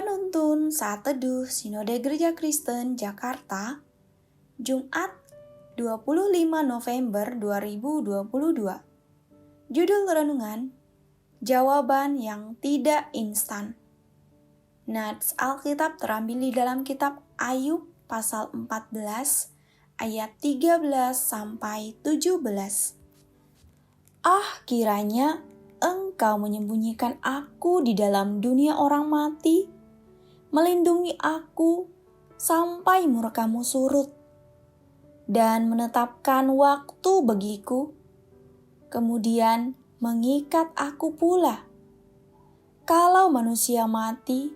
Penuntun Saat Teduh Sinode Gereja Kristen Jakarta, Jumat 25 November 2022. Judul renungan, Jawaban yang Tidak Instan. Nats Alkitab terambil di dalam kitab Ayub pasal 14 ayat 13 sampai 17. Kiranya Engkau menyembunyikan aku di dalam dunia orang mati, melindungi aku sampai murka-Mu surut, dan menetapkan waktu bagiku, kemudian mengikat aku pula. Kalau manusia mati,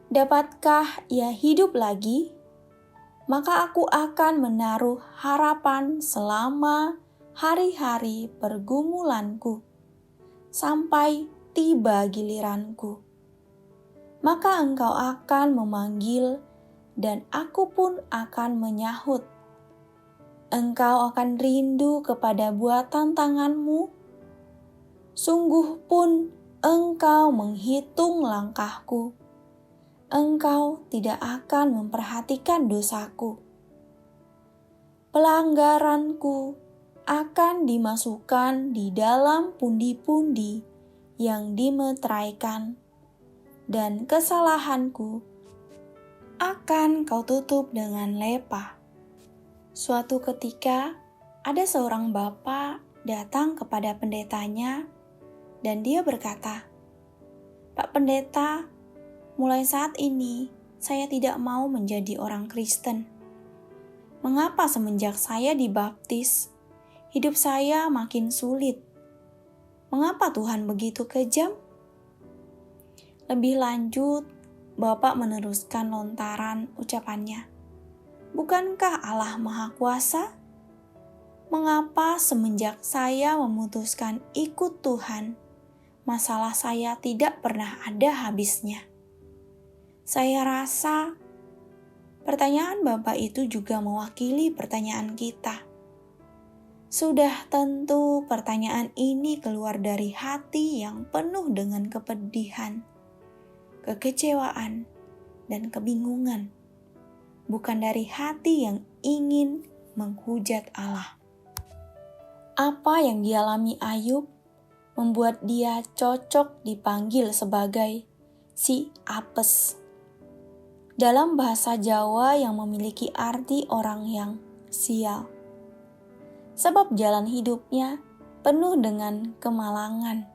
dapatkah ia hidup lagi? Maka aku akan menaruh harapan selama hari-hari pergumulanku, sampai tiba giliranku. Maka Engkau akan memanggil, dan aku pun akan menyahut. Engkau akan rindu kepada buatan tangan-Mu. Sungguh pun Engkau menghitung langkahku. Engkau tidak akan memperhatikan dosaku. Pelanggaranku akan dimasukkan di dalam pundi-pundi yang dimeteraikan, dan kesalahanku akan Kau tutup dengan lepa. Suatu ketika, ada seorang bapa datang kepada pendetanya, dan dia berkata, "Pak Pendeta, mulai saat ini saya tidak mau menjadi orang Kristen. Mengapa semenjak saya dibaptis, hidup saya makin sulit? Mengapa Tuhan begitu kejam?" Lebih lanjut, Bapak meneruskan lontaran ucapannya. "Bukankah Allah Maha Kuasa? Mengapa semenjak saya memutuskan ikut Tuhan, masalah saya tidak pernah ada habisnya?" Saya rasa pertanyaan Bapak itu juga mewakili pertanyaan kita. Sudah tentu pertanyaan ini keluar dari hati yang penuh dengan kepedihan, kekecewaan, dan kebingungan, bukan dari hati yang ingin menghujat Allah. Apa yang dialami Ayub membuat dia cocok dipanggil sebagai si apes. Dalam bahasa Jawa yang memiliki arti orang yang sial. Sebab jalan hidupnya penuh dengan kemalangan.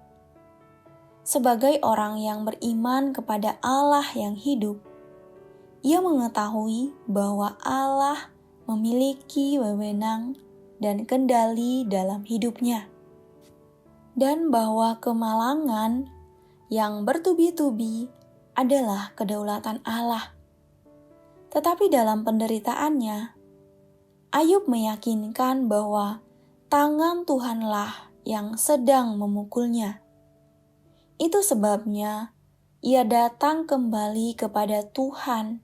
Sebagai orang yang beriman kepada Allah yang hidup, ia mengetahui bahwa Allah memiliki wewenang dan kendali dalam hidupnya, dan bahwa kemalangan yang bertubi-tubi adalah kedaulatan Allah. Tetapi dalam penderitaannya, Ayub meyakinkan bahwa tangan Tuhanlah yang sedang memukulnya. Itu sebabnya ia datang kembali kepada Tuhan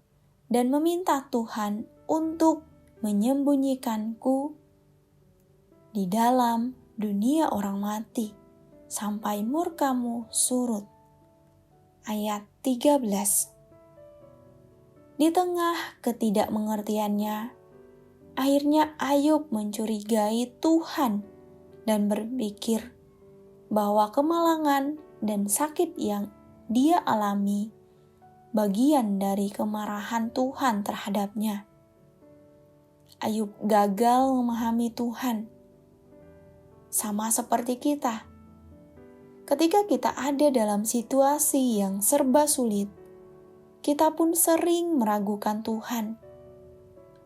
dan meminta Tuhan untuk menyembunyikanku di dalam dunia orang mati sampai murka-Mu surut. Ayat 13. Di tengah ketidakmengertiannya, akhirnya Ayub mencurigai Tuhan dan berpikir bahwa kemalangan dan sakit yang dia alami bagian dari kemarahan Tuhan terhadapnya. Ayub gagal memahami Tuhan. Sama seperti kita. Ketika kita ada dalam situasi yang serba sulit, kita pun sering meragukan Tuhan.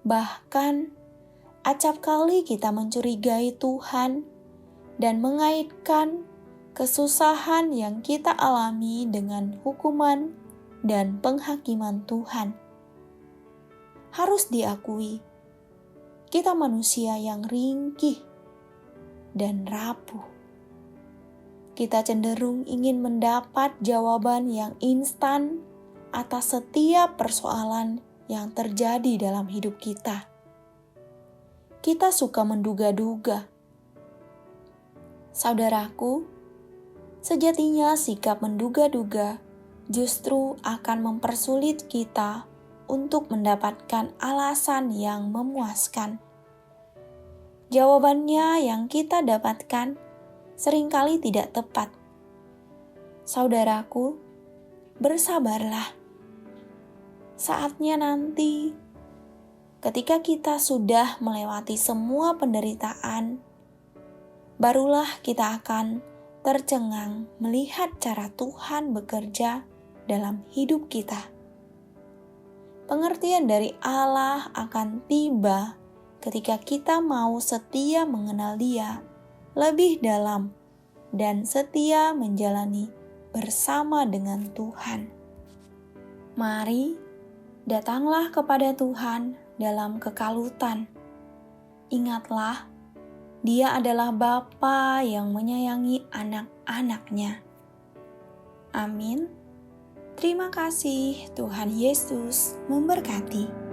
Bahkan, acap kali kita mencurigai Tuhan dan mengaitkan kesusahan yang kita alami dengan hukuman dan penghakiman Tuhan. Harus diakui, kita manusia yang ringkih dan rapuh. Kita cenderung ingin mendapat jawaban yang instan atas setiap persoalan yang terjadi dalam hidup kita. Kita suka menduga-duga. Saudaraku, sejatinya sikap menduga-duga justru akan mempersulit kita untuk mendapatkan alasan yang memuaskan. Jawabannya yang kita dapatkan seringkali tidak tepat. Saudaraku, bersabarlah. Saatnya nanti, ketika kita sudah melewati semua penderitaan, barulah kita akan tercengang melihat cara Tuhan bekerja dalam hidup kita. Pengertian dari Allah akan tiba ketika kita mau setia mengenal Dia lebih dalam dan setia menjalani bersama dengan Tuhan. Mari, datanglah kepada Tuhan dalam kekalutan. Ingatlah, Dia adalah Bapa yang menyayangi anak-anaknya. Amin. Terima kasih, Tuhan Yesus memberkati.